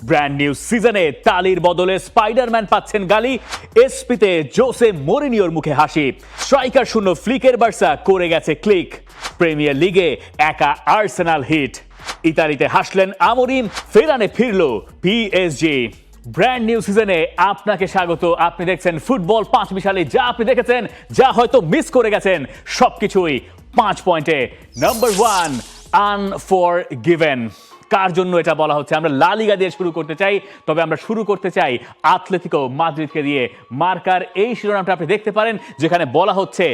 Brand new সিজনে তালির বদলে স্পাইডারম্যান পাচ্ছেন গালি, এসপিতে জোসে মরিনিওর মুখে হাসি, স্ট্রাইকার শূন্য ফ্লিকের বার্সা করে গেছে ক্লিক, প্রিমিয়ার লিগে একা আর্সেনাল হিট, ইতালিতে হাসলেন আমরিম, ফেরানে ফিরল পিএসজি। ব্র্যান্ড নিউ সিজনে আপনাকে স্বাগত। আপনি দেখছেন ফুটবল পাঁচ মিশালি, যা আপনি দেখেছেন, যা হয়তো মিস করে গেছেন, সবকিছুই 5 পয়েন্টে। নাম্বার 1, আনফরগিভেন। কার জন্য এটা বলা হচ্ছে? আমরা লা লিগা দিয়ে শুরু করতে চাই, তবে আমরা শুরু করতে চাই আতলেতিকো মাদ্রিদকে দিয়ে। মার্কার এই শিরোনামটা আপনি দেখতে পারেন, যেখানে বলা হচ্ছে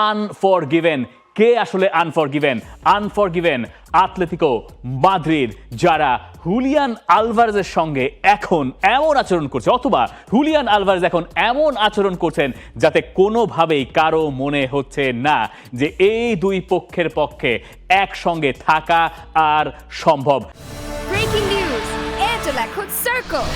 আনফরগিভেন। কে আসলে আনফরগিভেন? আনফরগিভেন আতলেতিকো মাদ্রিদ, যারা হুলিয়ান আলভারেজের সঙ্গে এখন এমন আচরণ করছে, অথবা হুলিয়ান আলভারেজ এখন এমন আচরণ করছেন যাতে কোনোভাবেই কারো মনে হচ্ছে না যে এই দুই পক্ষের পক্ষে একসঙ্গে থাকা আর সম্ভব। Breaking news, Airtel Echoed Circle.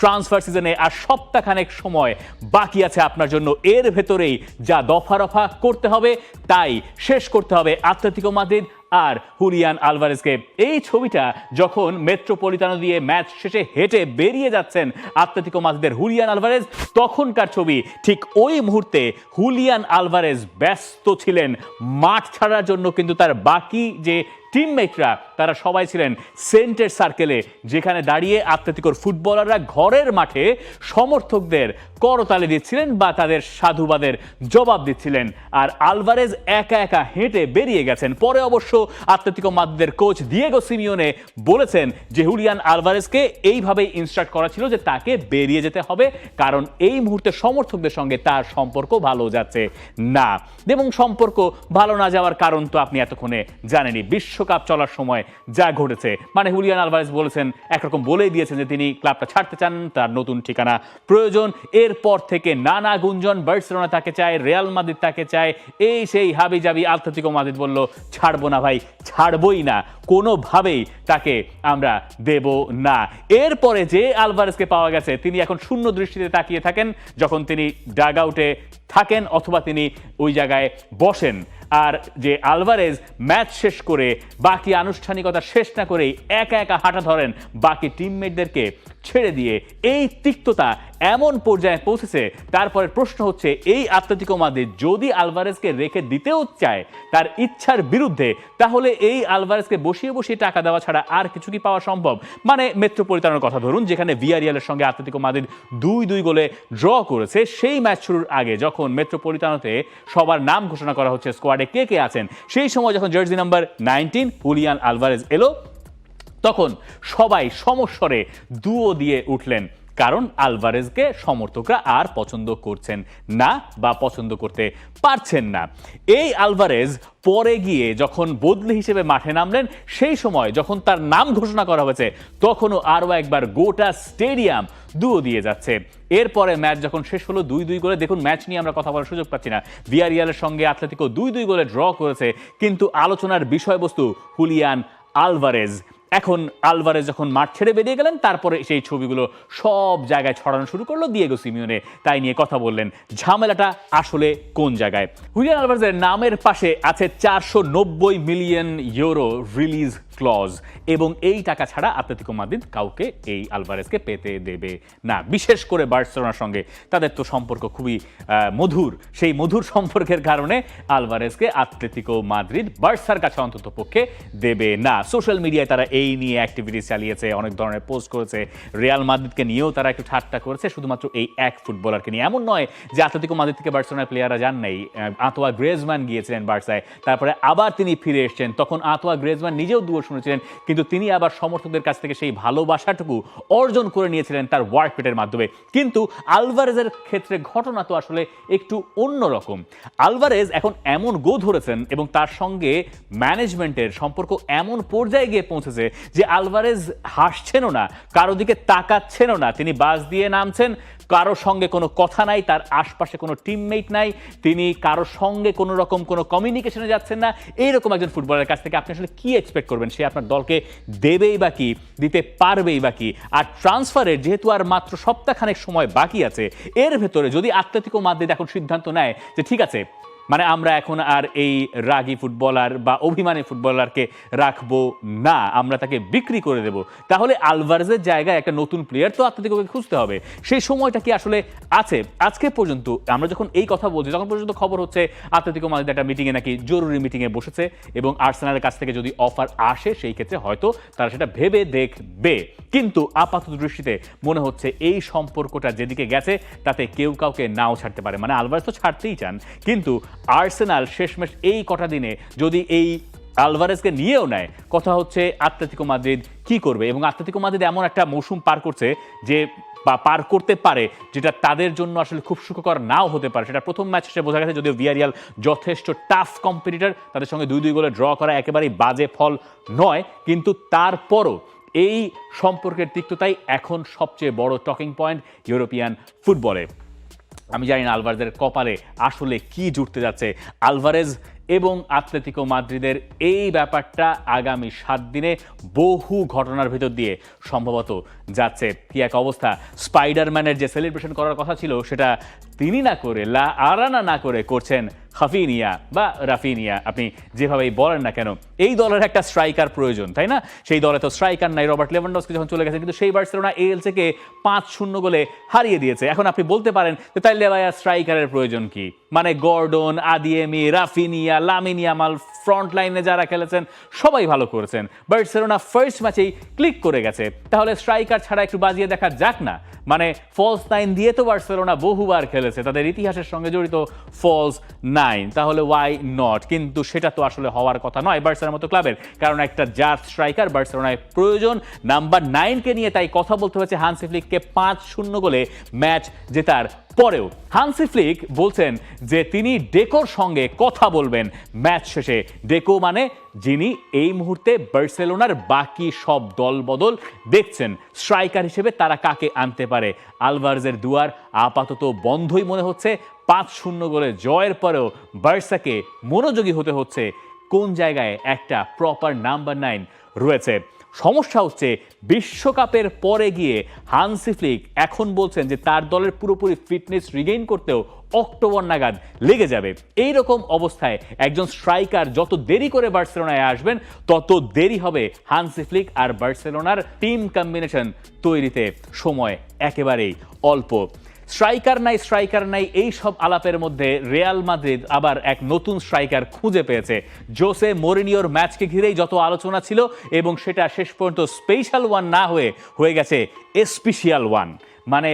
Transfer সিজনে আর সপ্তাহখানেক সময় বাকি আছে আপনার জন্য। এর ভেতরেই যা দফা রফা করতে হবে তাই শেষ করতে হবে আতলেতিকো মাদ্রিদ আর হুলিয়ান আলভারেজকে। এই ছবিটা যখন মেট্রোপলিতানো দিয়ে ম্যাচ শেষে হেঁটে বেরিয়ে যাচ্ছেন আতলেতিকো মাদ্রিদের হুলিয়ান আলভারেজ, তখনকার ছবি। ঠিক ওই মুহূর্তে হুলিয়ান আলভারেজ ব্যস্ত ছিলেন মাঠ ছাড়ার জন্য, কিন্তু তার বাকি যে টিমমেটরা তারা সবাই ছিলেন সেন্টার সার্কেলে, যেখানে দাঁড়িয়ে আতলেতিকোর ফুটবলাররা ঘরের মাঠে সমর্থকদের করতালি দিচ্ছিলেন বা তাদের সাধুবাদের জবাব দিচ্ছিলেন। আর আলভারেজ একা একা হেঁটে বেরিয়ে গেছেন। পরে অবশ্য আতলেতিকো মাদ্রিদের কোচ দিয়েগো সিমিওনে বলেছেন যে হুলিয়ান আলভারেজকে এইভাবেই ইনস্ট্রাক্ট করা ছিল যে তাকে বেরিয়ে যেতে হবে, কারণ এই মুহূর্তে সমর্থকদের সঙ্গে তার সম্পর্ক ভালো যাচ্ছে না। এবং সম্পর্ক ভালো না যাওয়ার কারণ তো আপনি এতক্ষণে জানেনই, বিশ্বকাপ চলার সময় যা ঘটেছে। মানে হুলিয়ান আলভারেজ বলেছেন, একরকম বলেই দিয়েছেন যে তিনি ক্লাবটা ছাড়তে চান, তার নতুন ঠিকানা প্রয়োজন। এরপর থেকে নানা গুঞ্জন, বার্সেলোনা তাকে চায়, রিয়াল মাদ্রিদ তাকে চায়, এই সেই হাবি জাবি। আতলেতিকো মাদ্রিদ বলল, ছাড়বো না ভাই, ছাড়বই না, কোনোভাবেই তাকে আমরা দেব না। এরপরে যে আলভারেজকে পাওয়া গেছে, তিনি এখন শূন্য দৃষ্টিতে তাকিয়ে থাকেন যখন তিনি ডাগ আউটে থাকেন অথবা তিনি ওই জায়গায় বসেন। আর যে আলভারেজ ম্যাচ শেষ করে বাকি আনুষ্ঠানিকতা শেষ না করেই একা একা হাঁটা ধরেন বাকি টিমমেটদেরকে ছেড়ে দিয়ে, এই তিক্ততা এমন পর্যায়ে পৌঁছেছে। তারপরে প্রশ্ন হচ্ছে, এই আতলেতিকো মাদ্রিদ যদি আলভারেজকে রেখে দিতেও চায় তার ইচ্ছার বিরুদ্ধে, তাহলে এই আলভারেজকে বসিয়ে বসিয়ে টাকা দেওয়া ছাড়া আর কিছু কি পাওয়া সম্ভব? মানে মেট্রোপলিতানোর কথা ধরুন, যেখানে ভিয়ারিয়ালের সঙ্গে আতলেতিকো মাদ্রিদ 2-2 গোলে ড্র করেছে। সেই ম্যাচ শুরুর আগে যখন মেট্রোপলিতানোতে সবার নাম ঘোষণা করা হচ্ছে স্কোয়াডে কে কে আছেন, সেই সময় যখন জার্সি নাম্বার 19 হুলিয়ান আলভারেজ এলো, তখন সবাই সমস্বরে দুও দিয়ে উঠলেন, কারণ আলভারেজকে সমর্থকরা আর পছন্দ করছেন না বা পছন্দ করতে পারছেন না। এই আলভারেজ পরে গিয়ে যখন বদলি হিসেবে মাঠে নামলেন, সেই সময় যখন তার নাম ঘোষণা করা হয়েছে, তখনও আরও একবার গোটা স্টেডিয়াম দুও দিয়ে যাচ্ছে। এরপরে ম্যাচ যখন শেষ হলো 2-2 গোলে, দেখুন ম্যাচ নিয়ে আমরা কথা বলার সুযোগ পাচ্ছি না, ভিয়ারিয়ালের সঙ্গে আতলেতিকো 2-2 গোলে ড্র করেছে, কিন্তু আলোচনার বিষয়বস্তু হুলিয়ান আলভারেজ। এখন আলভারেজ যখন মাঠ ছেড়ে বেরিয়ে গেলেন, তারপরে সেই ছবিগুলো সব জায়গায় ছড়ানো শুরু করলো দিয়েগো সিমিওনে। তাই নিয়ে কথা বললেন, ঝামেলাটা আসলে কোন জায়গায়? হুলিয়ান আলভারেজের নামের পাশে আছে 490 মিলিয়ন ইউরো রিলিজ ক্লজ, এবং এই টাকা ছাড়া আতলেতিকো মাদ্রিদ কাউকে এই আলভারেজকে পেতে দেবে না। বিশেষ করে বার্সেলোনার সঙ্গে তাদের তো সম্পর্ক খুবই মধুর। সেই মধুর সম্পর্কের কারণে আলভারেজকে আতলেতিকো মাদ্রিদ বার্সার কাছে অন্তত পক্ষে দেবে না। সোশ্যাল মিডিয়ায় তারা এই নিয়ে অ্যাক্টিভিটিস চালিয়েছে, অনেক ধরনের পোস্ট করেছে। রিয়াল মাদ্রিদকে নিয়েও তারা একটু ঠাট্টা করেছে, শুধুমাত্র এই এক ফুটবলারকে নিয়ে। এমন নয় যে আতলেতিকো মাদ্রিদ থেকে বার্সেলোনার প্লেয়াররা যান নাই। আঁতোয়া গ্রেজম্যান গিয়েছিলেন বার্সায়, তারপরে আবার তিনি ফিরে এসেছেন। তখন আঁতোয়া গ্রেজম্যান নিজেও দুয়ো শুনেছিলেন, কিন্তু তিনি আবার সমর্থকদের কাছ থেকে সেই ভালোবাসাটুকু অর্জন করে নিয়েছিলেন তার ওয়ার্ক পেটের মাধ্যমে। কিন্তু আলভারেজের ক্ষেত্রে ঘটনা তো আসলে একটু অন্যরকম। আলভারেজ এখন এমন গো ধরেছেন এবং তার সঙ্গে ম্যানেজমেন্টের সম্পর্ক এমন পর্যায়ে গিয়ে পৌঁছেছে যে আলভারেজ হাসছেনও না, কারো দিকে তাকাচ্ছেনও না। তিনি বাস দিয়ে নামছেন, কারো সঙ্গে কোনো কথা নাই, তার আশপাশে কোনো টিমমেট নাই, তিনি কারো সঙ্গে কোনো রকম কোনো কমিউনিকেশনে যাচ্ছেন না। এইরকম একজন ফুটবলারের কাছ থেকে আপনি আসলে কি এক্সপেক্ট করবেন? সে আপনার দলকে দেবেই বা কি, দিতে পারবেই বা কি? আর ট্রান্সফারের যেহেতু আর মাত্র সপ্তাহখানেক সময় বাকি আছে, এর ভেতরে যদি আতলেতিকো মাদ্রিদ এখন সিদ্ধান্ত নেয় যে ঠিক আছে, মানে আমরা এখন আর এই রাগী ফুটবলার বা অভিমানী ফুটবলারকে রাখবো না, আমরা তাকে বিক্রি করে দেব। তাহলে আলভারেজের জায়গায় একটা নতুন প্লেয়ার তো আতলেতিকোকে খুঁজতে হবে। সেই সময়টা কি আসলে আছে? আজকে পর্যন্ত আমরা যখন এই কথা বলছি তখন পর্যন্ত খবর হচ্ছে আতলেতিকো মাদ্রিদ একটা মিটিংয়ে নাকি জরুরি মিটিংয়ে বসেছে এবং আর্সেনালের কাছ থেকে যদি অফার আসে সেই ক্ষেত্রে হয়তো তারা সেটা ভেবে দেখবে। কিন্তু আপাতত দৃষ্টিতে মনে হচ্ছে এই সম্পর্কটা যেদিকে গেছে তাতে কেউ কাউকে নাও ছাড়তে পারে। মানে আলভারেজ তো ছাড়তেই চান, কিন্তু আর্সেনাল শেষমেশ এই কটা দিনে যদি এই আলভারেজকে নিয়েও নেয়, কথা হচ্ছে আতলেতিকো মাদ্রিদ কি করবে। এবং আতলেতিকো মাদ্রিদ এমন একটা মৌসুম পার করছে যে বা পার করতে পারে যেটা তাদের জন্য আসলে খুব সুখকর নাও হতে পারে। সেটা প্রথম ম্যাচ শেষে বোঝা গেছে, যদিও ভিয়ারিয়াল যথেষ্ট টাফ কম্পিটিটর, তাদের সঙ্গে 2-2 গোলে ড্র করা একেবারেই বাজে ফল নয়, কিন্তু তারপরও এই সম্পর্কের তিক্ততাই এখন সবচেয়ে বড় টকিং পয়েন্ট ইউরোপিয়ান ফুটবলে। আমি জানি না আলভারেজের কপালে আসলে কি জুটতে যাচ্ছে। আলভারেজ এবং আতলেতিকো মাদ্রিদের এই ব্যাপারটা আগামী 7 দিনে বহু ঘটনার ভেতর দিয়ে সম্ভবত যাচ্ছে। কি এক অবস্থা! স্পাইডারম্যানের যে সেলিব্রেশন করার কথা ছিল সেটা তিনি না করে, লা আরানা না করে করছেন হাফিনিয়া বা রাফিনিয়া, আপনি যেভাবেই বলেন না কেন। এই দলের একটা স্ট্রাইকার প্রয়োজন, তাই না? সেই দলে তো স্ট্রাইকার নাই। রবার্ট লেভানডস্কি যখন চলে গেছে, কিন্তু সেই বার্সেলোনা এএলসিকে 5-0 গোলে হারিয়ে দিয়েছে। এখন আপনি বলতে পারেন যে তাইলে ভাইয়া স্ট্রাইকারের প্রয়োজন কি? মানে Gordon, Adeyemi, Raphinha, Lamine Yamal, front লাইনে যারা খেলেছেন সবাই ভালো করেছেন। বার্সেলোনা ফার্স্ট ম্যাচেই ক্লিক করে গেছে। তাহলে স্ট্রাইকার ছাড়া একটু বাজিয়ে দেখা যাক না। মানে ফলস 9 দিয়ে তো বার্সেলোনা বহুবার খেলেছে, তাদের ইতিহাসের সঙ্গে জড়িত ফলস 9, তাহলে ওয়াই নট? কিন্তু সেটা তো আসলে হওয়ার কথা নয় বার্সার মতো ক্লাবের, কারণ একটা জাত স্ট্রাইকার বার্সেলোনায় প্রয়োজন। নাম্বার 9কে নিয়ে তাই কথা বলতে হয়েছে হান্সি ফ্লিককে 5-0 গোলে ম্যাচ জেতার পরেও। হান্সি ফ্লিক বলছেন যে তিনি ডেকোর সঙ্গে কথা বলবেন ম্যাচ শেষে। ডেকো মানে যিনি এই মুহূর্তে বার্সেলোনার বাকি সব দলবদল দেখছেন, স্ট্রাইকার হিসেবে তারা কাকে আনতে পারে। আলভারেজের দুয়ার আপাতত বন্ধই মনে হচ্ছে। 5-0 গোলে জয়ের পরেও বার্সাকে মনোযোগী হতে হচ্ছে কোন জায়গায় একটা প্রপার নাম্বার 9 রয়েছে। সমস্যা হচ্ছে বিশ্বকাপের পরে গিয়ে হান্সি ফ্লিক এখন বলছেন যে তার দলের পুরোপুরি ফিটনেস রিগেইন করতেও অক্টোবর নাগাদ লেগে যাবে। এই রকম অবস্থায় একজন স্ট্রাইকার যত দেরি করে বার্সেলোনায় আসবেন তত দেরি হবে হান্সি ফ্লিক আর বার্সেলোনার টিম কম্বিনেশন তৈরিতে সময় একেবারেই অল্প। স্ট্রাইকার নাই এই সব আলাপের মধ্যে রিয়াল মাদ্রিদ আবার এক নতুন স্ট্রাইকার খুঁজে পেয়েছে। জোসে মরিনিওর ম্যাচকে ঘিরেই যত আলোচনা ছিল এবং সেটা শেষ পর্যন্ত স্পেশাল ওয়ান না হয়ে গেছে স্পেশাল ওয়ান। মানে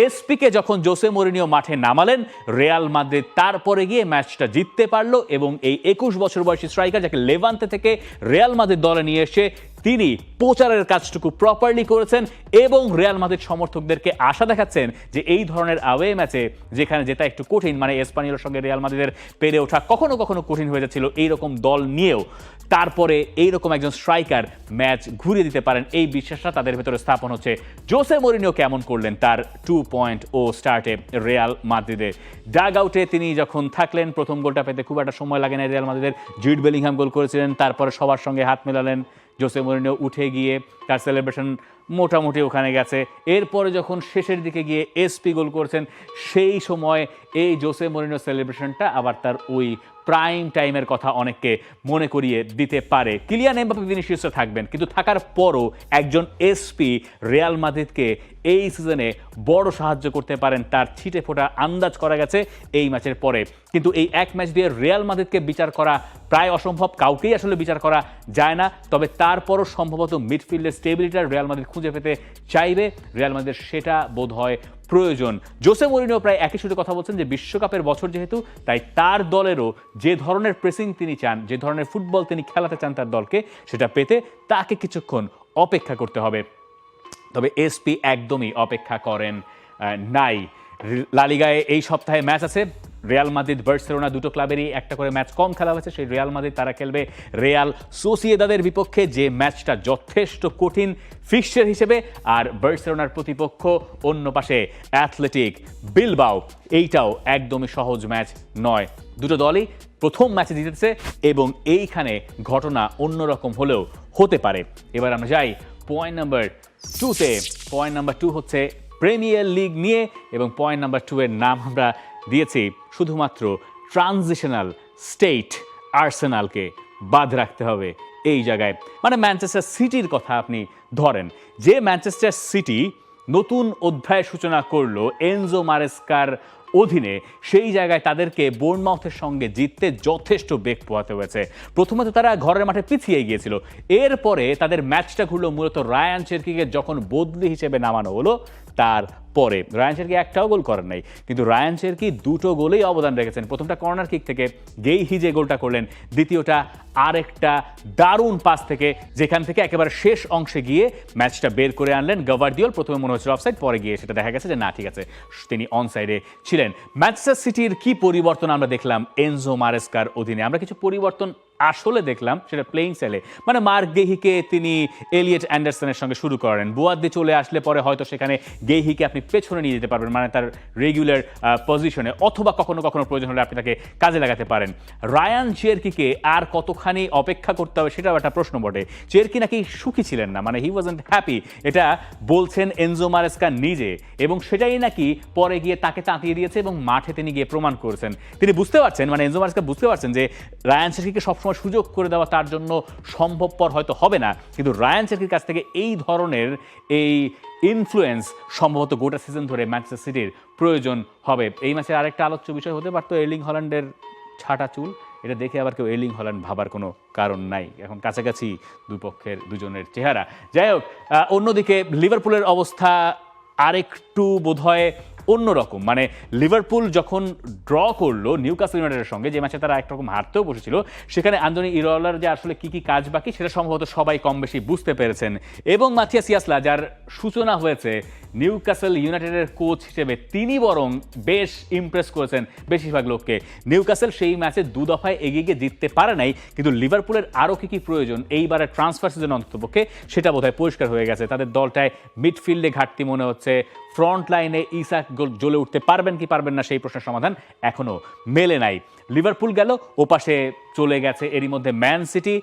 এসপিকে যখন জোসে মরিনিও মাঠে নামালেন, রিয়াল মাদ্রিদ তারপরে গিয়ে ম্যাচটা জিততে পারলো এবং এই 21 বছর বয়সী স্ট্রাইকার যাকে লেভান্তে থেকে রিয়াল মাদ্রিদ দলে নিয়ে এসে তিনি প্রচারের কাজটুকু প্রপারলি করেছেন এবং রিয়াল মাদ্রিদ সমর্থকদেরকে আশা দেখাচ্ছেন যে এই ধরনের আওয়ে ম্যাচে যেখানে যেটা একটু কঠিন, মানে এসপানিওলের সঙ্গে রিয়াল মাদ্রিদের পেরে ওঠা কখনো কখনো কঠিন হয়ে যাচ্ছিল এইরকম দল নিয়েও, তারপরে এইরকম একজন স্ট্রাইকার ম্যাচ ঘুরিয়ে দিতে পারেন এই বিশ্বাসটা তাদের ভেতরে স্থাপন হচ্ছে। জোসে মরিনিও কেমন করলেন তার 2.0 স্টার্টে রিয়াল মাদ্রিদে। ডাগ আউটে তিনি যখন থাকলেন, প্রথম গোলটা পেতে খুব একটা সময় লাগে না রিয়াল মাদ্রিদের। জুড বেলিংহাম গোল করেছিলেন, তারপরে সবার সঙ্গে হাত মেলালেন। জোসে মরিনিও উঠে গিয়ে তার সেলিব্রেশন মোটামুটি ওখানে গেছে। এরপরে যখন শেষের দিকে গিয়ে এসপি গোল করছেন, সেই সময় এই জোসে মরিনিও সেলিব্রেশনটা আবার তার ওই প্রাইম টাইমের কথা অনেককে মনে করিয়ে দিতে পারে। কিলিয়ান এমবাপ্পে ভিনিসিয়াসরা থাকবেন, কিন্তু থাকার পরও একজন এসপি রিয়াল মাদ্রিদকে এই সিজনে বড় সাহায্য করতে পারেন, তার ছিটে ফোটা আন্দাজ করা গেছে এই ম্যাচের পরে। কিন্তু এই এক ম্যাচ দিয়ে রিয়াল মাদ্রিদকে বিচার করা প্রায় অসম্ভব, কাউকেই আসলে বিচার করা যায় না। তবে তারপরও সম্ভবত মিডফিল্ডের স্টেবিলিটার রিয়াল মাদ্রিদ খুঁজে পেতে চাইবে। রিয়াল মাদ্রিদ সেটা বোধ হয় প্রয়োজন। জোসে মরিনিও প্রায় একই সুরে কথা বলছেন যে বিশ্বকাপের বছর যেহেতু, তাই তার দলেরও যে ধরনের প্রেসিং তিনি চান, যে ধরনের ফুটবল তিনি খেলাতে চান তার দলকে, সেটা পেতে তাকে কিছুক্ষণ অপেক্ষা করতে হবে। তবে এসপি একদমই অপেক্ষা করেন নাই। লা লিগায় এই সপ্তাহে ম্যাচ আছে। রিয়াল মাদ্রিদ বার্সেলোনা দুটো ক্লাবেরই একটা করে ম্যাচ কম খেলা হয়েছে। সেই রিয়াল মাদ্রিদ তারা খেলবে রিয়াল সোসিয়েদাদের বিপক্ষে, যে ম্যাচটা যথেষ্ট কঠিন ফিক্সচার হিসেবে। আর বার্সেলোনার প্রতিপক্ষ অন্য পাশে অ্যাথলেটিক বিলবাও, এইটাও একদমই সহজ ম্যাচ নয়। দুটো দলই প্রথম ম্যাচে জিতেছে এবং এইখানে ঘটনা অন্যরকম হলেও হতে পারে। এবার আমরা যাই পয়েন্ট নাম্বার 2-তে। পয়েন্ট নাম্বার 2 হচ্ছে প্রিমিয়ার লিগ নিয়ে এবং পয়েন্ট নাম্বার 2 এর নাম আমরা দিয়েছি শুধুমাত্র ট্রানজিশনাল স্টেট আর্সেনালকে বাদ রাখতে হবে এই জায়গায়। মানে ম্যানচেস্টার সিটির কথা আপনি ধরেন, যে ম্যানচেস্টার সিটি নতুন অধ্যায়ের সূচনা করলো এনজো মারেস্কার অধীনে, সেই জায়গায় তাদেরকে বোর্নমাউথের সঙ্গে জিততে যথেষ্ট বেগ পোহাতে হয়েছে। প্রথমত তারা ঘরের মাঠে পিছিয়ে গিয়েছিল, এরপরে তাদের ম্যাচটা ঘুরলো মূলত রায়ান চেরকিকে যখন বদলি হিসেবে নামানো হলো। তারপরে রায়ান চেরকি একটাও গোল করেন নাই, কিন্তু রায়ান চেরকি দুটো গোলেই অবদান রেখেছেন। প্রথমটা কর্নার কিক থেকে গেইহি যে গোলটা করলেন, দ্বিতীয়টা আরেকটা দারুণ পাস থেকে, যেখান থেকে একেবারে শেষ অংশে গিয়ে ম্যাচটা বের করে আনলেন গাভার্ডিওল। প্রথমে মনে হচ্ছিল অফসাইড, পরে গিয়ে সেটা দেখা গেছে যে না, ঠিক আছে, তিনি অনসাইডে ছিলেন। ম্যানচেস্টার সিটির কি পরিবর্তন আমরা দেখলাম এনজো মারেস্কার অধীনে? আমরা কিছু পরিবর্তন আসলে দেখলাম, সেটা প্লেইং স্টাইলে। মানে মার্ক গেহিকে তিনি এলিয়েট অ্যান্ডারসনের সঙ্গে শুরু করেন, বুয়াদ্দি চলে আসলে পরে হয়তো সেখানে গেহিকে আপনি পেছনে নিয়ে যেতে পারবেন, মানে তার রেগুলার পজিশনে, অথবা কখনো কখনো প্রয়োজন হলে আপনি তাকে কাজে লাগাতে পারেন। রায়ান চেরকিকে আর কতখানি অপেক্ষা করতে হবে সেটাও একটা প্রশ্ন বটে। চেরকি নাকি সুখী ছিলেন না, মানে হি ওয়াজন্ট হ্যাপি, এটা বলছেন এনজো মারেস্কা নিজে, এবং সেটাই নাকি পরে গিয়ে তাকে তাঁতিয়ে দিয়েছে এবং মাঠে তিনি গিয়ে প্রমাণ করেছেন। তিনি বুঝতে পারছেন, মানে এনজো মারেস্কা বুঝতে পারছেন যে রায়ান চেরকিকে সবসময় সুযোগ করে দেওয়া তার জন্য সম্ভবপর হয়তো হবে না, কিন্তু রায়ান চেরকির কাছ থেকে এই ধরনের এই ইনফ্লুয়েন্স সম্ভবত গোটা সিজন ধরে ম্যানচেস্টার সিটির প্রয়োজন হবে। এই ম্যাচের আরেকটা আলোচ্য বিষয় হতে পারতো এর্লিং হল্যান্ডের ছাটা চুল। এটা দেখে আবার কেউ এর্লিং হল্যান্ড ভাবার কোনো কারণ নাই, এখন কাছাকাছি দুপক্ষের দুজনের চেহারা। যাই হোক, অন্যদিকে লিভারপুলের অবস্থা আরেকটু বোধহয় অন্যরকম। মানে লিভারপুল যখন ড্র করলো নিউক্যাসল ইউনাইটেডের সঙ্গে, যে ম্যাচে তারা একরকম হারতেও বসেছিল, সেখানে আন্তোনি ইরাওলার যে আসলে কি কি কাজ বাকি সেটা সম্ভবত সবাই কম বেশি বুঝতে পেরেছেন। এবং মাথিয়াস ইয়াসলা, যার সূচনা হয়েছে নিউক্যাসল ইউনাইটেডের কোচ হিসেবে, তিনি বরং বেশ ইমপ্রেস করেছেন বেশিরভাগ লোককে। নিউক্যাসল সেই ম্যাচে 2 দফায় এগিয়ে গিয়ে জিততে পারে নাই, কিন্তু লিভারপুলের আরও কি কি প্রয়োজন এইবারে ট্রান্সফার সিজন অন্ততপক্ষে সেটা বোধহয় পরিষ্কার হয়ে গেছে। তাদের দলটায় মিডফিল্ডে ঘাটতি মনে হচ্ছে, ফ্রন্ট লাইনে ইসাক জ্বলে উঠতে পারবেন কি পারবেন না সেই প্রশ্নের সমাধান এখনও মেলে নাই। লিভারপুল গেল, ওপাশে চলে গেছে এরই মধ্যে ম্যান সিটি,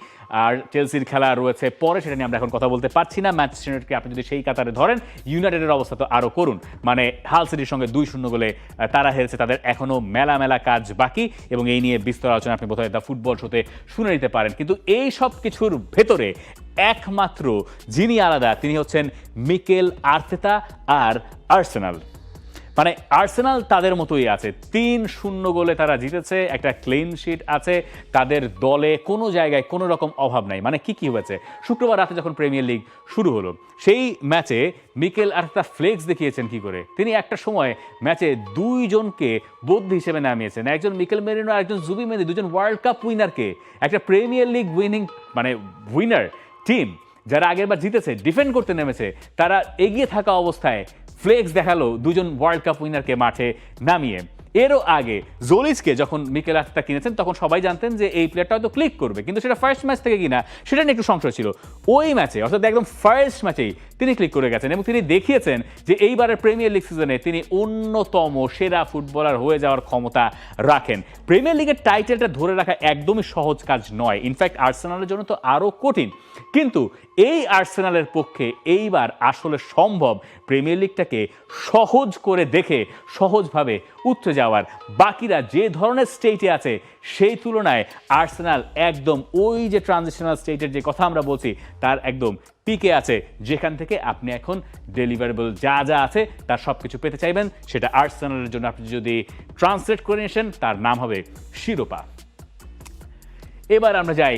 আর চেলসির খেলা রয়েছে পরে, সেটা নিয়ে আমরা এখন কথা বলতে পারছি না। ম্যানচেস্টার ইউনাইটেডকে আপনি যদি সেই কাতারে ধরেন, ইউনাইটেডের অবস্থা তো আরও করুন। মানে হাল সিটির সঙ্গে 2-0 গোলে তারা হেরেছে, তাদের এখনও মেলা কাজ বাকি, এবং এই নিয়ে বিস্তর আলোচনা আপনি বোধহয় দ্য ফুটবল শোতে শুনে নিতে পারেন। কিন্তু এই সব কিছুর ভেতরে একমাত্র যিনি আলাদা, তিনি হচ্ছেন মিকেল আর্তেতা আর আর্সেনাল। মানে আর্সেনাল তাদের মতোই আছে, 3-0 গোলে তারা জিতেছে, একটা ক্লিন শিট আছে, তাদের দলে কোনো জায়গায় কোনো রকম অভাব নাই। মানে কি হয়েছে, শুক্রবার রাতে যখন প্রিমিয়ার লিগ শুরু হলো, সেই ম্যাচে মিকেল আর্তেতা ফ্লেক্স দেখিয়েছেন কি করে। তিনি একটা সময় ম্যাচে 2 জনকে বদলি হিসেবে নামিয়েছেন, একজন মিকেল মেরিনো আর একজন জুবি মেন্দি, 2জন ওয়ার্ল্ড কাপ উইনারকে, একটা প্রিমিয়ার লিগ উইনার টিম যারা আগের বার জিতেছে, ডিফেন্ড করতে নেমেছে, তারা এগিয়ে থাকা অবস্থায় ফ্লেক্স দেখালো 2 জন ওয়ার্ল্ড কাপ উইনারকে মাঠে নামিয়ে। এরও আগে জোলিচকে যখন মিকেল আর্তেতা কিনেছেন, তখন সবাই জানতেন যে এই প্লেয়ারটা হয়তো ক্লিক করবে, কিন্তু সেটা ফার্স্ট ম্যাচ থেকে কিনা সেটা নিয়ে একটু সংশয় ছিল। ওই ম্যাচে, অর্থাৎ একদম ফার্স্ট ম্যাচেই তিনি ক্লিক করে গেছেন, এবং তিনি দেখিয়েছেন যে এইবারের প্রিমিয়ার লিগ সিজনে তিনি অন্যতম সেরা ফুটবলার হয়ে যাওয়ার ক্ষমতা রাখেন। প্রিমিয়ার লিগের টাইটেলটা ধরে রাখা একদমই সহজ কাজ নয়, ইনফ্যাক্ট আর্সেনালের জন্য তো আরও কঠিন, কিন্তু এই আর্সেনালের পক্ষে এইবার আসলে সম্ভব প্রিমিয়ার লিগটাকে সহজ করে দেখে সহজভাবে উঠতে যাওয়ার। বাকিরা যে ধরনের স্টেটে আছে সেই তুলনায় আর্সেনাল একদম ওই যে ট্রানজিশনাল স্টেটের যে কথা আমরা বলছি তার একদম পিকে আছে, যেখান থেকে আপনি এখন ডেলিভারেবল যা আছে তার সব কিছু পেতে চাইবেন। সেটা আর্সেনালের জন্য আপনি যদি ট্রান্সলেট করে নিয়েছেন, তার নাম হবে শিরোপা। এবার আমরা যাই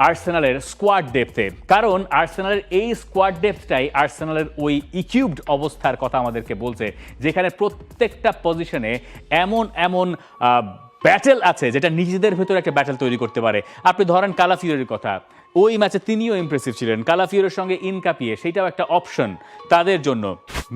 আর্সেনালের স্কোয়াড ডেপথে, কারণ আর্সেনালের এই স্কোয়াড ডেপথটাই আর্সেনালের ওই ইকিউবড অবস্থার কথা আমাদেরকে বলছে, যেখানে প্রত্যেকটা পজিশনে এমন ব্যাটেল আছে যেটা নিজেদের ভেতরে একটা ব্যাটেল তৈরি করতে পারে। আপনি ধরেন কালাফিওরির কথা, ওই ম্যাচে তিনিও ইমপ্রেসিভ ছিলেন, কালাফিওরের সঙ্গে ইনকাপিয়ে সেইটাও একটা অপশন তাদের জন্য।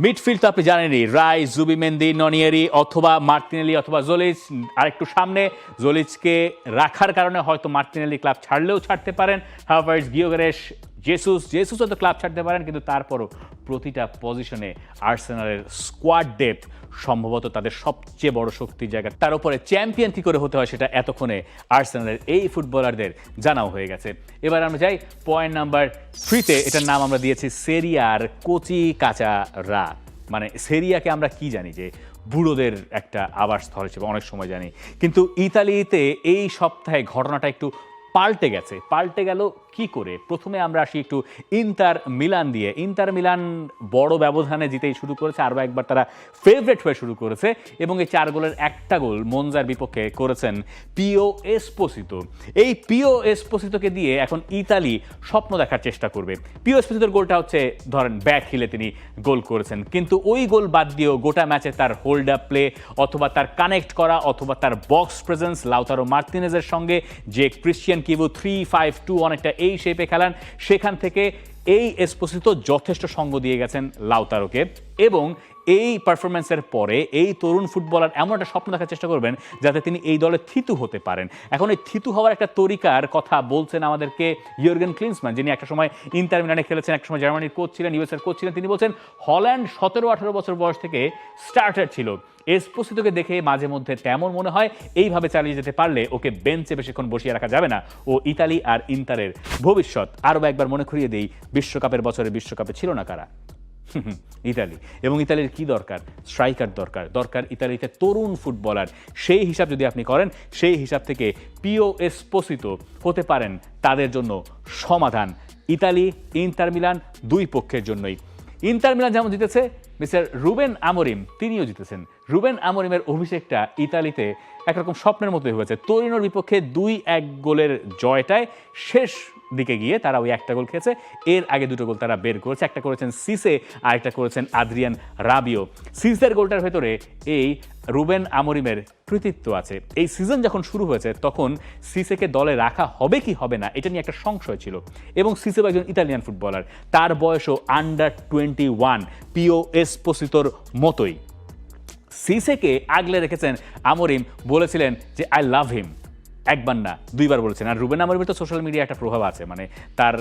মিডফিল্ড তো আপনি জানেনই, রাই, জুবিমেন্দি, ননিয়েরি অথবা মার্টিনেলি অথবা জোলিচ, আরেকটু সামনে জোলিচকে রাখার কারণে হয়তো মার্টিনেলি ক্লাব ছাড়লেও ছাড়তে পারেন, হাভার্টজ, গিওগেরেশ, জেসুস হয়তো ক্লাব ছাড়তে পারেন, কিন্তু তারপরও প্রতিটা পজিশনে আর্সেনালের স্কোয়াড ডেপথ সম্ভবত তাদের সবচেয়ে বড় শক্তির জায়গা। তার উপরে চ্যাম্পিয়ন কী করে হতে হয় সেটা এতক্ষণে আর্সেনালের এই ফুটবলারদের জানাও হয়ে গেছে। এবার আমরা যাই পয়েন্ট নাম্বার 3-তে, এটার নাম আমরা দিয়েছি সেরিয়ার কচি কাঁচা রাত। মানে সেরিয়াকে আমরা কি জানি যে বুড়োদের একটা আবাসস্থল হিসেবে অনেক সময় জানি, কিন্তু ইতালিতে এই সপ্তাহে ঘটনাটা একটু পাল্টে গেল কি করে? প্রথমে আমরা আসি একটু ইন্টার মিলান দিয়ে। ইন্টার মিলান বড় ব্যবধানে জিতেই শুরু করেছে, আরও একবার তারা ফেভারিট হয়ে শুরু করেছে এবং এই 4 গোলের একটা গোল মনজার বিপক্ষে করেছেন পিও এসপোসিতো। এই পিও এসপোসিতোকে দিয়ে এখন ইতালি স্বপ্ন দেখার চেষ্টা করবে। পিও এসপোসিতোর গোলটা হচ্ছে ধরেন ব্যাক হিলে তিনি গোল করেছেন, কিন্তু ওই গোল বাদ দিয়েও গোটা ম্যাচে তার হোল্ড আপ প্লে অথবা তার কানেক্ট করা অথবা তার বক্স প্রেজেন্স লাউতারো মার্তিনেজের সঙ্গে যে ক্রিশ্চিয়ান কিভু 3-5-2 অনেকটা এই শেপে খেলান, সেখান থেকে এই এসপোসিতো যথেষ্ট সঙ্গ দিয়ে গেছেন লাউতারোকে এবং এই পারফরমেন্সের পরে এই তরুণ ফুটবলার এমন একটা স্বপ্ন দেখার চেষ্টা করবেন যাতে তিনি এই দলে থিতু হতে পারেন। এখন এই থিতু হওয়ার একটা তরিকার কথা বলছেন আমাদেরকে ইয়র্গেন ক্লিন্সম্যান, যিনি একটা সময় ইন্টার মিলানে খেলেছেন, একটা সময় জার্মানির কোচ ছিলেন, ইউএসএর কোচ ছিলেন। তিনি বলছেন হল্যান্ড 17-18 বছর বয়স থেকে স্টার্টার ছিল, এসপোসিতোকে দেখে মাঝে মধ্যে তেমন মনে হয় এইভাবে চালিয়ে যেতে পারলে ওকে বেঞ্চে বেশিক্ষণ বসিয়ে রাখা যাবে না, ও ইতালি আর ইন্টারের ভবিষ্যৎ। আরও একবার মনে করিয়ে দেই, বিশ্বকাপের বছরে বিশ্বকাপে ছিল না কারা? ইতালি। এবং ইতালির কি দরকার? স্ট্রাইকার দরকার ইতালিতে তরুণ ফুটবলার। সেই হিসাব যদি আপনি করেন, সেই হিসাব থেকে পিও এসপোসিতো হতে পারেন তাদের জন্য সমাধান। ইতালি ইন্টার মিলান দুই পক্ষের জন্যই। ইন্টার মিলান যেমন জিতেছে, মিস্টার রুবেন আমোরিম তিনিও জিতেছেন। রুবেন আমোরিমের অভিষেকটা ইতালিতে একরকম স্বপ্নের মতোই হয়েছে। তোরিনোর বিপক্ষে 2-1 গোলের জয়টায় শেষ দিকে গিয়ে তারা ওই একটা গোল খেয়েছে, এর আগে 2টো গোল তারা বের করেছে। একটা করেছেন সিসে আর একটা করেছেন আদ্রিয়ান রাবিও। সিসের গোলটার ভেতরে এই রুবেন আমোরিমের কৃতিত্ব আছে। এই সিজন যখন শুরু হয়েছে তখন সিসেকে দলে রাখা হবে কি হবে না এটা নিয়ে একটা সংশয় ছিল, এবং সিসে একজন ইতালিয়ান ফুটবলার, তার বয়সও আন্ডার-21 পিও এসপোসিতোর মতোই। সিসেকে আগলে রেখেছেন আমোরিম, বলেছিলেন যে আই লাভ হিম, একবার না 2বার বলেছেন। আর রুবেন আমোরিমের তো সোশ্যাল মিডিয়া একটা প্রভাব আছে, মানে তার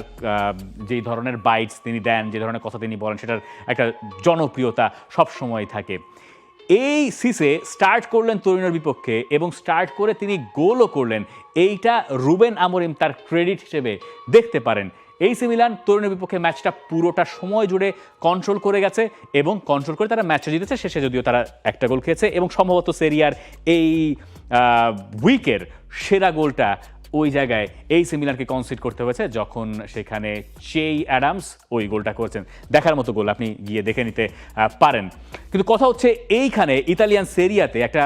যেই ধরনের বাইটস তিনি দেন, যে ধরনের কথা তিনি বলেন, সেটার একটা জনপ্রিয়তা সবসময় থাকে। এই সিসে স্টার্ট করলেন তোরিনোর বিপক্ষে এবং স্টার্ট করে তিনি গোলও করলেন, এইটা রুবেন আমোরিম তার ক্রেডিট হিসেবে দেখতে পারেন। এসি মিলান তোরিনোর বিপক্ষে ম্যাচটা পুরোটা সময় জুড়ে কন্ট্রোল করে গেছে এবং কন্ট্রোল করে তারা ম্যাচটা জিতেছে। শেষে যদিও তারা একটা গোল খেয়েছে এবং সম্ভবত সেরিয়ার এই উইকের সেরা গোলটা ওই জায়গায় এসি মিলানকে কনসিড করতে হয়েছে যখন সেখানে চেই অ্যাডামস ওই গোলটা করেছেন। দেখার মতো গোল, আপনি গিয়ে দেখে নিতে পারেন। কিন্তু কথা হচ্ছে এইখানে ইতালিয়ান সেরিয়াতে একটা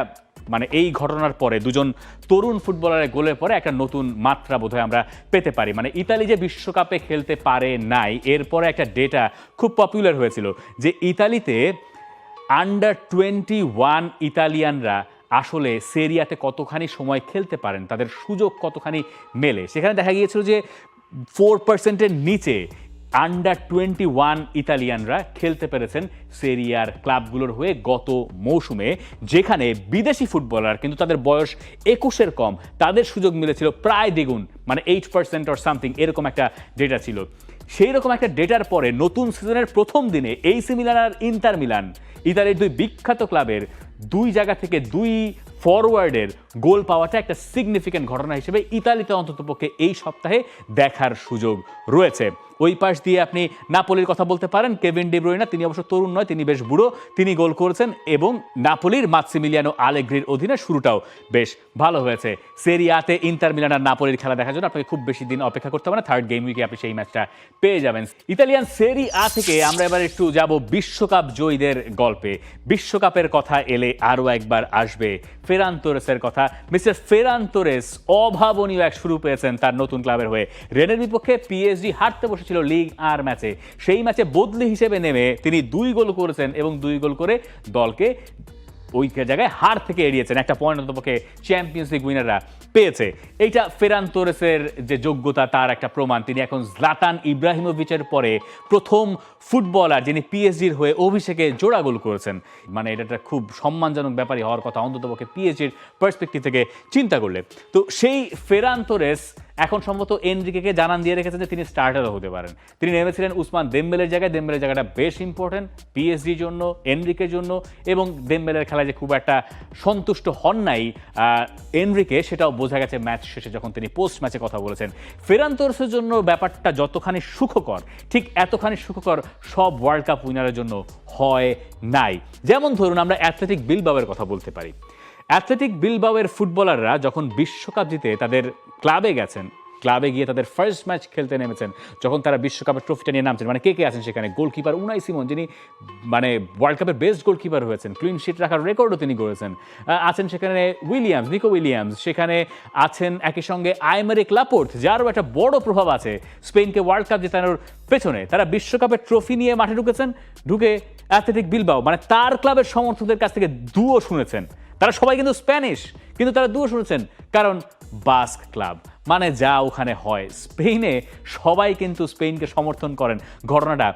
মানে এই ঘটনার পরে দুজন তরুণ ফুটবলারের গোলের পরে একটা নতুন মাত্রা বোধহয় আমরা পেতে পারি। মানে ইতালি যে বিশ্বকাপে খেলতে পারে নাই, এরপরে একটা ডেটা খুব পপুলার হয়েছিল যে ইতালিতে আন্ডার-21 ইতালিয়ানরা আসলে সেরিয়াতে কতখানি সময় খেলতে পারেন, তাদের সুযোগ কতখানি মেলে। সেখানে দেখা গিয়েছিল যে 4%-এর নিচে আন্ডার-21 ইতালিয়ানরা খেলতে পেরেছেন সেরিয়ার ক্লাবগুলোর হয়ে গত মৌসুমে, যেখানে বিদেশি ফুটবলার কিন্তু তাদের বয়স 21-এর কম, তাদের সুযোগ মিলেছিল প্রায় দ্বিগুণ, মানে 8% অর সামথিং এরকম একটা ডেটা ছিল। সেই রকম একটা ডেটার পরে নতুন সিজনের প্রথম দিনে এসি মিলান আর ইন্টার মিলান, ইতালির দুই বিখ্যাত ক্লাবের দুই জায়গা থেকে দুই ফরওয়ার্ডের গোল পাওয়াটা একটা সিগনিফিক্যান্ট ঘটনা হিসেবে ইতালিতে অন্ততপক্ষে এই সপ্তাহে দেখার সুযোগ রয়েছে। ওই পাশ দিয়ে আপনি নাপোলির কথা বলতে পারেন, কেভিন ডি ব্রুইনা, তিনি অবশ্য তরুণ নয়, তিনি বেশ বুড়ো, তিনি গোল করেছেন এবং নাপোলির মাসিমিলিয়ানো আলেগ্রির অধীনে শুরুটাও বেশ ভালো হয়েছে। সেরিয়াতে ইন্টার মিলান আর নাপোলির খেলা দেখার জন্য আপনাকে খুব বেশি দিন অপেক্ষা করতে হবে না, 3rd গেম উইকে আপনি সেই ম্যাচটা পেয়ে যাবেন। ইতালিয়ান সেরি আ থেকে আমরা এবার একটু যাব বিশ্বকাপ জয়ীদের গল্পে। বিশ্বকাপের কথা এলে আরও একবার আসবে ফেরান তোরেসের কথা। মিস্টার ফেরান তোরেস অভাবনীয় এক শুরু পেয়েছেন তার নতুন ক্লাবের হয়ে। রেনের বিপক্ষে পিএসজি হারতে বসেছিল লিগ আর ম্যাচে, সেই ম্যাচে বদলি হিসেবে নেমে তিনি 2 গোল করেছেন এবং 2 গোল করে দলকে ওই জায়গায় হার থেকে এড়িয়েছেন। একটা পয়েন্ট অন্তপক্ষে চ্যাম্পিয়ন্স লিগ উইনাররা পেয়েছে। এইটা ফেরান তোরেসের যে যোগ্যতা তার একটা প্রমাণ। তিনি এখন জলাতান ইব্রাহিমোভিচের পরে প্রথম ফুটবলার যিনি পিএসজির হয়ে অভিষেকে জোড়া গোল করেছেন। মানে এটা একটা খুব সম্মানজনক ব্যাপারই হওয়ার কথা অন্ততপক্ষে পিএসজির পার্সপেক্টিভ থেকে চিন্তা করলে। তো সেই ফেরান তোরেস এখন সম্ভবত এনরিকেকে জানান দিয়ে রেখেছেন যে তিনি স্টার্টারও হতে পারেন। তিনি নেমেছিলেন উসমান দেমবেলের জায়গায়। দেমবেলের জায়গাটা বেশ ইম্পর্টেন্ট পিএসজির জন্য, এনরিকের জন্য, এবং দেমবেলের খেলায় যে খুব একটা সন্তুষ্ট হন নাই এনরিকে, সেটাও বোঝা গেছে ম্যাচ শেষে যখন তিনি পোস্ট ম্যাচে কথা বলেছেন। ফেরান তোরেসের জন্য ব্যাপারটা যতখানি সুখকর, ঠিক এতখানি সুখকর সব ওয়ার্ল্ড কাপ উইনারের জন্য হয় নাই। যেমন ধরুন আমরা অ্যাথলেটিক বিলবাওয়ের কথা বলতে পারি। অ্যাথলেটিক বিলবাওয়ের ফুটবলাররা যখন বিশ্বকাপ জিতে তাদের ক্লাবে গেছেন, ক্লাবে গিয়ে তাদের ফার্স্ট ম্যাচ খেলতে নেমেছেন, যখন তারা বিশ্বকাপের ট্রফিটা নিয়ে নামছেন, মানে কে কে আছেন সেখানে? গোলকিপার উনাই সিমন, যিনি মানে ওয়ার্ল্ড কাপের বেস্ট গোলকিপার হয়েছেন, ক্লিন শিট রাখার রেকর্ডও তিনি করেছেন। আছেন সেখানে উইলিয়ামস, নিকো উইলিয়ামস, সেখানে আছেন একই সঙ্গে আইমারিক লাপোর্ট, যারও একটা বড় প্রভাব আছে স্পেনকে ওয়ার্ল্ড কাপ জেতানোর পেছনে। তারা বিশ্বকাপের ট্রফি নিয়ে মাঠে ঢুকেছেন, ঢুকে অ্যাথলেটিক বিলবাও মানে তার ক্লাবের সমর্থকদের কাছ থেকে দুও শুনেছেন। তারা সবাই কিন্তু স্প্যানিশ, কিন্তু তারা দুও শুনেছেন কারণ বাস্ক ক্লাব মানে যা ওখানে হয়। স্পেনে সবাই কিন্তু স্পেনকে সমর্থন করেন, ঘটনাটা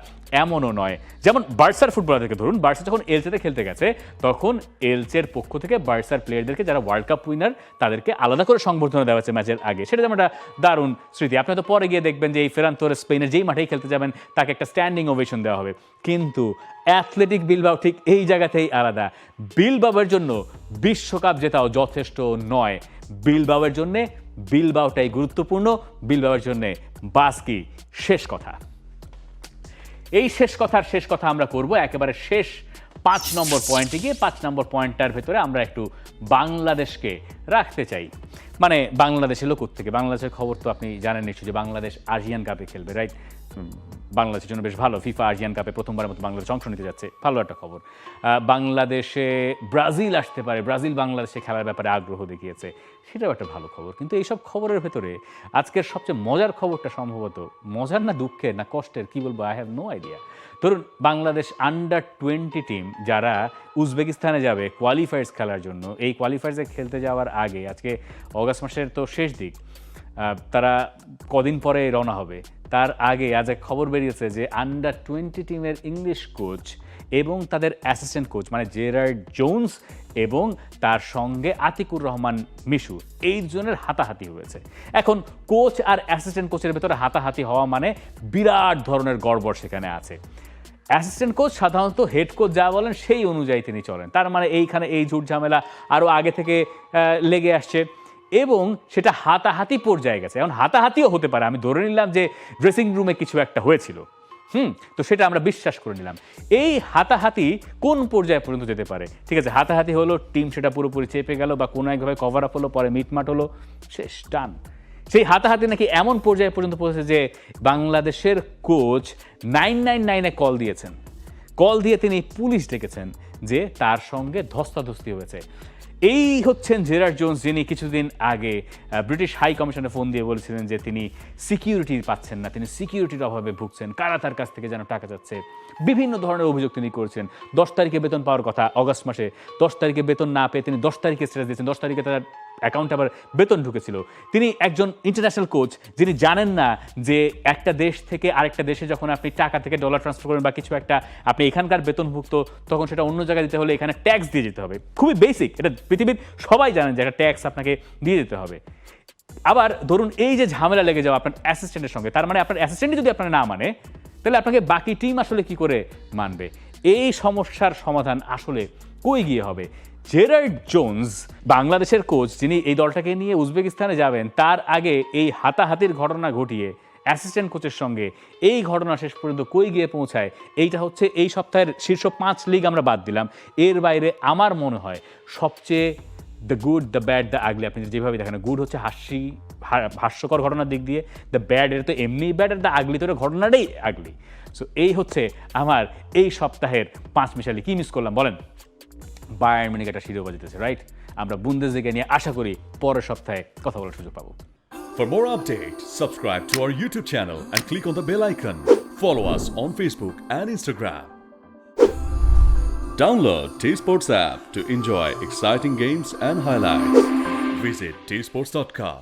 এমনও নয়। যেমন বার্সার ফুটবলারদেরকে ধরুন, বার্সা যখন এলচেতে খেলতে গেছে তখন এলচের পক্ষ থেকে বার্সার প্লেয়ারদেরকে যারা ওয়ার্ল্ড কাপ উইনার তাদেরকে আলাদা করে সংবর্ধনা দেওয়া হচ্ছে ম্যাচের আগে। সেটা যেমন একটা দারুণ স্মৃতি। আপনি তো পরে গিয়ে দেখবেন যে এই ফেরান তোরেস স্পেনের যেই মাঠেই খেলতে যাবেন তাকে একটা স্ট্যান্ডিং ওভেশন দেওয়া হবে। কিন্তু অ্যাথলেটিক বিলবাও ঠিক এই জায়গাতেই আলাদা। বিলবাওয়ের জন্য বিশ্বকাপ জেতাও যথেষ্ট নয়, বিলবাওয়ের জন্যে বিলবাওটাই গুরুত্বপূর্ণ। বিলবাওয়ের জন্যে বাস্কি শেষ কথা। এই শেষ কথা আমরা করব একেবারে শেষ 5 নম্বর পয়েন্টে গিয়ে। 5 নম্বর পয়েন্টটার ভেতরে আমরা একটু বাংলাদেশকে রাখতে চাই। মানে বাংলাদেশ এলো কোত্থেকে? বাংলাদেশের খবর তো আপনি জানেন নিশ্চয়ই যে বাংলাদেশ এশিয়ান কাপে খেলবে, রাইট? বাংলাদেশের জন্য বেশ ভালো, ফিফা এশিয়ান কাপে প্রথমবারের মতো বাংলাদেশ অংশ নিতে যাচ্ছে, ভালো একটা খবর। বাংলাদেশে ব্রাজিল আসতে পারে, ব্রাজিল বাংলাদেশে খেলার ব্যাপারে আগ্রহ দেখিয়েছে, সেটাও একটা ভালো খবর। কিন্তু এইসব খবরের ভেতরে আজকের সবচেয়ে মজার খবরটা সম্ভবত, মজার না দুঃখের না কষ্টের কি বলবো, আই হ্যাভ নো আইডিয়া। ধরুন বাংলাদেশ আন্ডার-20 টিম যারা উজবেকিস্তানে যাবে কোয়ালিফায়ার্স খেলার জন্য, এই কোয়ালিফায়ার্সে খেলতে যাওয়ার আগে, আজকে অগাস্ট মাসের তো শেষ দিক, তারা কদিন পরে রওনা হবে, তার আগে আজ এক খবর বেরিয়েছে যে আন্ডার-20 টিমের ইংলিশ কোচ এবং তাদের অ্যাসিস্ট্যান্ট কোচ মানে জেরার্ড জোন্স এবং তার সঙ্গে আতিকুর রহমান মিশু, এই দুজনের হাতাহাতি হয়েছে। এখন কোচ আর অ্যাসিস্ট্যান্ট কোচের ভেতরে হাতাহাতি হওয়া মানে বিরাট ধরনের গড়বড় সেখানে আছে। অ্যাসিস্ট্যান্ট কোচ সাধারণত হেড কোচ যা বলেন সেই অনুযায়ী তিনি চলেন, তার মানে এইখানে এই ঝুট ঝামেলা আরও আগে থেকে লেগে আসছে এবং সেটা হাতাহাতি পর্যায়ে গেছে। এখন হাতাহাতিও হতে পারে, আমি ধরে নিলাম যে ড্রেসিং রুমে কিছু একটা হয়েছিল, তো সেটা আমরা বিশ্বাস করে নিলাম। এই হাতাহাতি কোন পর্যায়ে পর্যন্ত যেতে পারে? ঠিক আছে, হাতাহাতি হলো, টিম সেটা পুরোপুরি চেপে গেল বা কোনো একভাবে কভার আপ হলো, পরে মিটমাট হলো, শেষ টান। সেই হাতাহাতি নাকি এমন পর্যায়ে পর্যন্ত পৌঁছেছে যে বাংলাদেশের কোচ 999-এ কল দিয়েছেন, কল দিয়ে তিনি পুলিশ ডেকেছেন যে তার সঙ্গে ধস্তাধস্তি হয়েছে। এই হচ্ছেন জেরার্ড জোন্স, যিনি কিছুদিন আগে ব্রিটিশ হাই কমিশনে ফোন দিয়ে বলেছিলেন যে তিনি সিকিউরিটি পাচ্ছেন না, তিনি সিকিউরিটির অভাবে ভুগছেন, কারা তার কাছ থেকে যেন টাকা যাচ্ছে, বিভিন্ন ধরনের অভিযোগ তিনি করেছেন। 10 তারিখে বেতন পাওয়ার কথা অগস্ট মাসে, 10 তারিখে বেতন না পেয়ে তিনি 10 তারিখে স্ট্যাটাস দিয়েছেন, 10 তারিখে তার অ্যাকাউন্টে আবার বেতন ঢুকেছিল। তিনি একজন ইন্টারন্যাশনাল কোচ, যিনি জানেন না যে একটা দেশ থেকে আরেকটা দেশে যখন আপনি টাকা থেকে ডলার ট্রান্সফার করেন বা কিছু একটা, আপনি এখানকার বেতনভুক্ত, তখন সেটা অন্য জায়গায় দিতে হলে এখানে ট্যাক্স দিয়ে যেতে হবে। খুবই বেসিক, এটা পৃথিবীর সবাই জানেন যে একটা ট্যাক্স আপনাকে দিয়ে দিতে হবে। আবার ধরুন এই যে ঝামেলা লেগে যাওয়া আপনার অ্যাসিস্ট্যান্টের সঙ্গে, তার মানে আপনার অ্যাসিস্ট্যান্টই যদি আপনার না মানে, তাহলে আপনাকে বাকি টিম আসলে কি করে মানবে? এই সমস্যার সমাধান আসলে কই গিয়ে হবে? জেরার্ড জোন্স বাংলাদেশের কোচ, যিনি এই দলটাকে নিয়ে উজবেকিস্তানে যাবেন, তার আগে এই হাতাহাতির ঘটনা ঘটিয়ে অ্যাসিস্ট্যান্ট কোচের সঙ্গে এই ঘটনা শেষ পর্যন্ত কই গিয়ে পৌঁছায়, এইটা হচ্ছে এই সপ্তাহের শীর্ষ 5 লিগ আমরা বাদ দিলাম। এর বাইরে আমার মনে হয় সবচেয়ে the good, the bad, the আগলি, আপনি যেভাবে দেখেন, গুড হচ্ছে হাস্যকর ঘটনার দিক দিয়ে, দ্য ব্যাড এটা তো এমনি ব্যাড, আর দ্য আগলি তো ঘটনাটাই আগলি। সো এই হচ্ছে আমার এই সপ্তাহের 5 মিশালি। কি মিস করলাম বলেন? বায়ার্ন মিউনিখ একটা শিরোপা জিতেছে, রাইট? আমরা বুন্দেসলিগা নিয়ে আশা করি পরের সপ্তাহে কথা বলার সুযোগ পাবো। For more updates, subscribe to our YouTube channel and click on the bell icon. Follow us on Facebook and Instagram. Download T-Sports app to enjoy exciting games and highlights. Visit tsports.com.